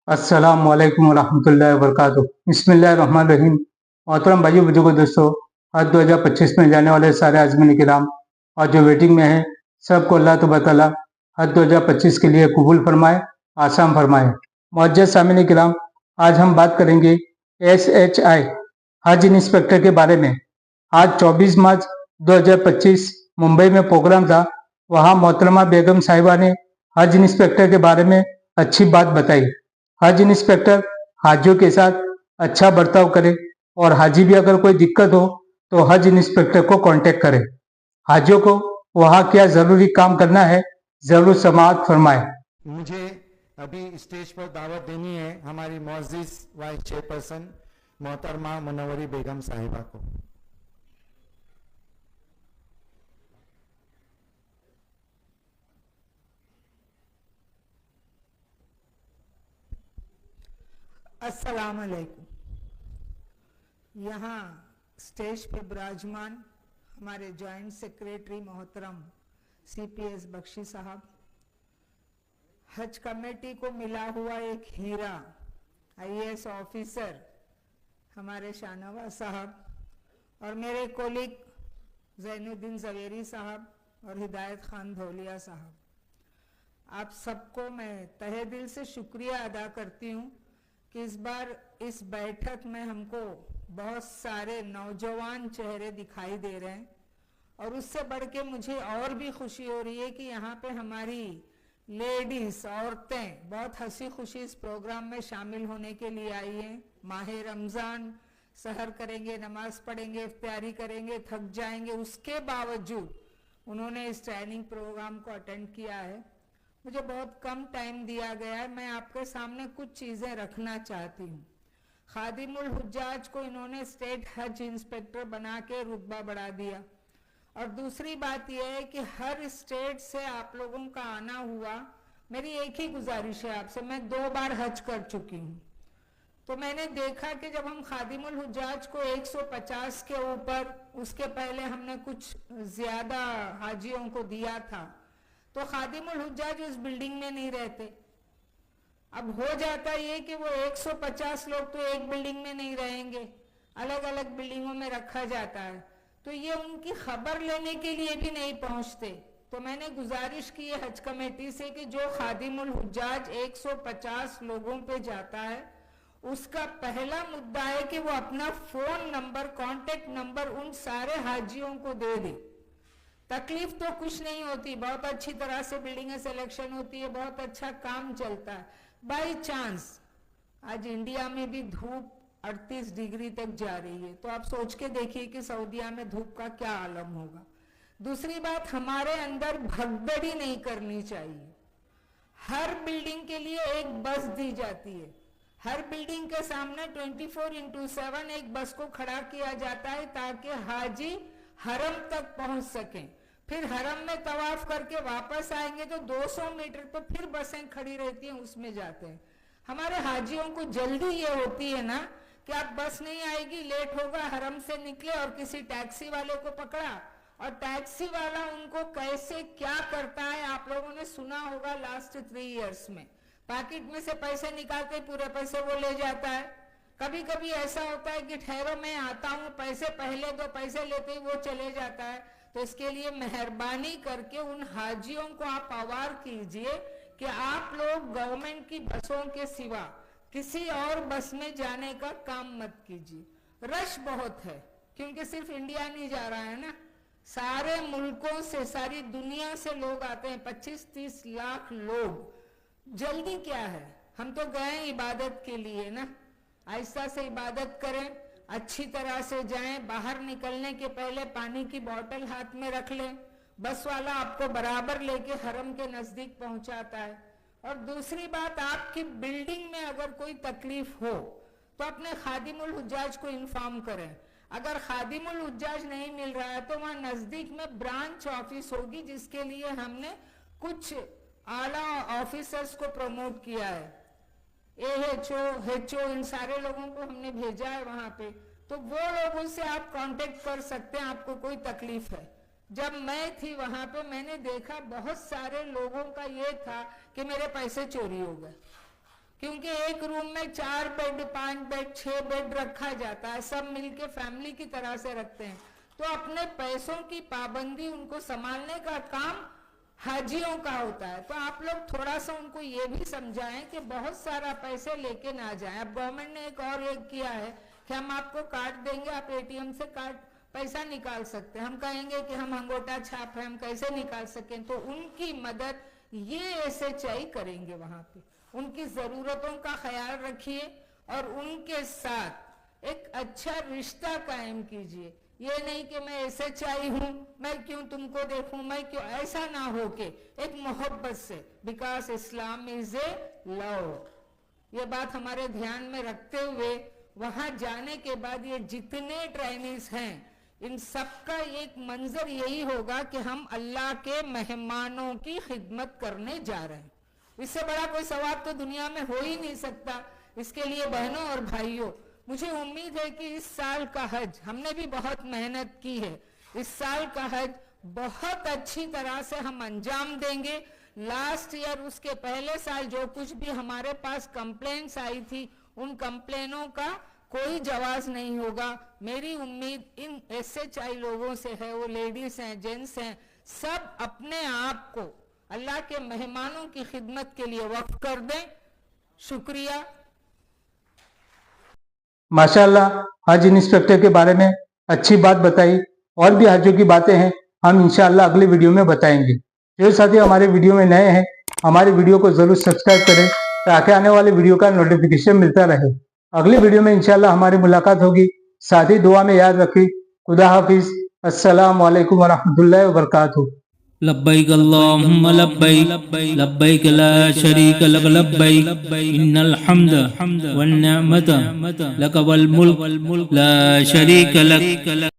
अस्सलाम वालेकुम रहमतुल्लाहि व बरकातुहू। बिस्मिल्लाहिर्रहमानिर्रहीम। मोहतरम भाइयों बुजुर्गों दोस्तों, हज 2025 में जाने वाले सारे आज़मीन किराम और जो वेटिंग में है सबको अल्लाह तबारक तआला हज 2025 के लिए कबूल फरमाए, आसान फरमाए। मुअज्जज़ सामीन किराम, आज हम बात करेंगे SHI हज इंस्पेक्टर के बारे में। आज 24 मार्च 2025 मुंबई में प्रोग्राम था। वहाँ मोहतरमा बेगम साहिबा ने हज इंस्पेक्टर के बारे में अच्छी बात बताई। हज इंस्पेक्टर हाजियों के साथ अच्छा बर्ताव करे और हाजी भी अगर कोई दिक्कत हो तो हज इंस्पेक्टर को कांटेक्ट करे। हाजियों को वहाँ क्या जरूरी काम करना है जरूर समाअत फरमाए। मुझे अभी स्टेज पर दावत देनी है हमारी मुअज़्ज़िज़ वाइस चेयरपर्सन मोहतरमा मुनव्वरी बेगम साहिबा को। अस्सलाम वालेकुम। यहाँ स्टेज पे विराजमान हमारे जॉइंट सेक्रेटरी मोहतरम CPS बख्शी साहब, हज कमेटी को मिला हुआ एक हीरा IAS ऑफिसर हमारे शाहनवाज साहब और मेरे कोलिग ज़ैनुद्दीन ज़वेरी साहब और हिदायत खान धौलिया साहब, आप सबको मैं तहे दिल से शुक्रिया अदा करती हूँ कि इस बार इस बैठक में हमको बहुत सारे नौजवान चेहरे दिखाई दे रहे हैं और उससे बढ़ के मुझे और भी खुशी हो रही है कि यहाँ पे हमारी लेडीज औरतें बहुत हंसी खुशी इस प्रोग्राम में शामिल होने के लिए आई हैं। माह रमज़ान सहर करेंगे, नमाज पढ़ेंगे, इफ्तारी करेंगे, थक जाएंगे, उसके बावजूद उन्होंने इस ट्रेनिंग प्रोग्राम को अटेंड किया है। मुझे बहुत कम टाइम दिया गया है, मैं आपके सामने कुछ चीज़ें रखना चाहती हूँ। खादिमुल हुज्जाज को इन्होंने स्टेट हज इंस्पेक्टर बना के रुतबा बढ़ा दिया और दूसरी बात यह है कि हर स्टेट से आप लोगों का आना हुआ। मेरी एक ही गुजारिश है आपसे, मैं 2 बार हज कर चुकी हूँ, तो मैंने देखा कि जब हम खादिमुल हुज्जाज को 150 के ऊपर, उसके पहले हमने कुछ ज़्यादा हाजियों को दिया था, तो खादिमुल हुज्जाज उस बिल्डिंग में नहीं रहते। अब हो जाता ये कि वो 150 लोग तो एक बिल्डिंग में नहीं रहेंगे, अलग अलग बिल्डिंगों में रखा जाता है, तो ये उनकी खबर लेने के लिए भी नहीं पहुंचते। तो मैंने गुजारिश की है हज कमेटी से कि जो खादिमुल हुज्जाज 150 लोगों पे जाता है, उसका पहला मुद्दा है कि वो अपना फोन नंबर, कांटेक्ट नंबर उन सारे हाजियों को दे दे। तकलीफ तो कुछ नहीं होती, बहुत अच्छी तरह से बिल्डिंग सिलेक्शन होती है, बहुत अच्छा काम चलता है। बाई चांस आज इंडिया में भी धूप 38 डिग्री तक जा रही है, तो आप सोच के देखिए कि सऊदीया में धूप का क्या आलम होगा। दूसरी बात, हमारे अंदर भगदड़ी नहीं करनी चाहिए। हर बिल्डिंग के लिए एक बस दी जाती है, हर बिल्डिंग के सामने 24x7 एक बस को खड़ा किया जाता है ताकि हाजी हरम तक पहुंच सकें। फिर हरम में तवाफ करके वापस आएंगे तो 200 मीटर पे फिर बसें खड़ी रहती हैं, उसमें जाते हैं। हमारे हाजियों को जल्दी ये होती है ना कि आप बस नहीं आएगी, लेट होगा, हरम से निकले और किसी टैक्सी वाले को पकड़ा और टैक्सी वाला उनको कैसे क्या करता है आप लोगों ने सुना होगा। लास्ट 3 इयर्स में पैकेट में से पैसे निकालते पूरे पैसे वो ले जाता है। कभी कभी ऐसा होता है कि ठहरो मैं आता हूँ, पैसे पहले दो, पैसे लेते ही वो चले जाता है। तो इसके लिए मेहरबानी करके उन हाजियों को आप आवार कीजिए कि आप लोग गवर्नमेंट की बसों के सिवा किसी और बस में जाने का काम मत कीजिए। रश बहुत है क्योंकि सिर्फ इंडिया नहीं जा रहा है ना, सारे मुल्कों से, सारी दुनिया से लोग आते हैं, 25-30 लाख लोग। जल्दी क्या है, हम तो गए इबादत के लिए ना, आहिस्ता से इबादत करें, अच्छी तरह से जाएं। बाहर निकलने के पहले पानी की बोतल हाथ में रख लें, बस वाला आपको बराबर लेके हरम के नजदीक पहुंचाता है। और दूसरी बात, आपकी बिल्डिंग में अगर कोई तकलीफ हो तो अपने खादिमुल हुज्जाज को इन्फॉर्म करें। अगर खादिमुल हुज्जाज नहीं मिल रहा है तो वहां नजदीक में ब्रांच ऑफिस होगी, जिसके लिए हमने कुछ आला ऑफिसर्स को प्रमोट किया है। AHO, HO, इन सारे लोगों को हमने भेजा है वहां पे, तो वो लोगों से आप कांटेक्ट कर सकते हैं आपको कोई तकलीफ है। जब मैं थी वहां पे मैंने देखा बहुत सारे लोगों का ये था कि मेरे पैसे चोरी हो गए, क्योंकि एक रूम में 4 बेड, 5 बेड, 6 बेड रखा जाता है, सब मिलके फैमिली की तरह से रखते हैं। तो अपने पैसों की पाबंदी, उनको संभालने का काम हाजियों का होता है। तो आप लोग थोड़ा सा उनको ये भी समझाएं कि बहुत सारा पैसे लेके ना जाएं। अब गवर्नमेंट ने एक और एक किया है कि हम आपको कार्ड देंगे, आप एटीएम से कार्ड पैसा निकाल सकते हैं। हम कहेंगे कि हम अंगूठा छाप है, हम कैसे निकाल सकें? तो उनकी मदद ये SHI करेंगे। वहां पे उनकी जरूरतों का ख्याल रखिए और उनके साथ एक अच्छा रिश्ता कायम कीजिए। ये नहीं कि मैं SHI हूं, मैं क्यों तुमको देखूं, मैं क्यों, ऐसा ना हो के एक मोहब्बत से, because Islam is a love. ये बात हमारे ध्यान में रखते हुए वहां जाने के बाद ये जितने ट्रेनिंग्स हैं, इन सबका एक मंजर यही होगा कि हम अल्लाह के मेहमानों की खिदमत करने जा रहे हैं। इससे बड़ा कोई सवाब तो दुनिया में हो ही नहीं सकता। इसके लिए बहनों और भाइयों, मुझे उम्मीद है कि इस साल का हज, हमने भी बहुत मेहनत की है, इस साल का हज बहुत अच्छी तरह से हम अंजाम देंगे। लास्ट ईयर, उसके पहले साल जो कुछ भी हमारे पास कंप्लेंट्स आई थी, उन कंप्लेनों का कोई जवाब नहीं होगा। मेरी उम्मीद इन SHI लोगों से है, वो लेडीज हैं, जेंट्स हैं, सब अपने आप को अल्लाह के मेहमानों की खिदमत के लिए वक्फ कर दें। शुक्रिया। माशाल्लाह, हज इंस्पेक्टर के बारे में अच्छी बात बताई। और भी हजों की बातें हैं, हम इंशाअल्लाह अगली वीडियो में बताएंगे। जो साथी हमारे वीडियो में नए हैं, हमारे वीडियो को जरूर सब्सक्राइब करें ताकि आने वाले वीडियो का नोटिफिकेशन मिलता रहे। अगली वीडियो में इंशाअल्लाह हमारी मुलाकात होगी। साथ ही दुआ में याद रखें। खुदा हाफिज। अस्सलाम वालेकुम वरहमतुल्लाहि वबरकातुहू। लब्बैक अल्लाहुम्मा लब्बैक लब्बैक ला शरीक लक लब्बैक इन्नल हम्द वन निअमत लक वल मुल्क ला शरीक लक।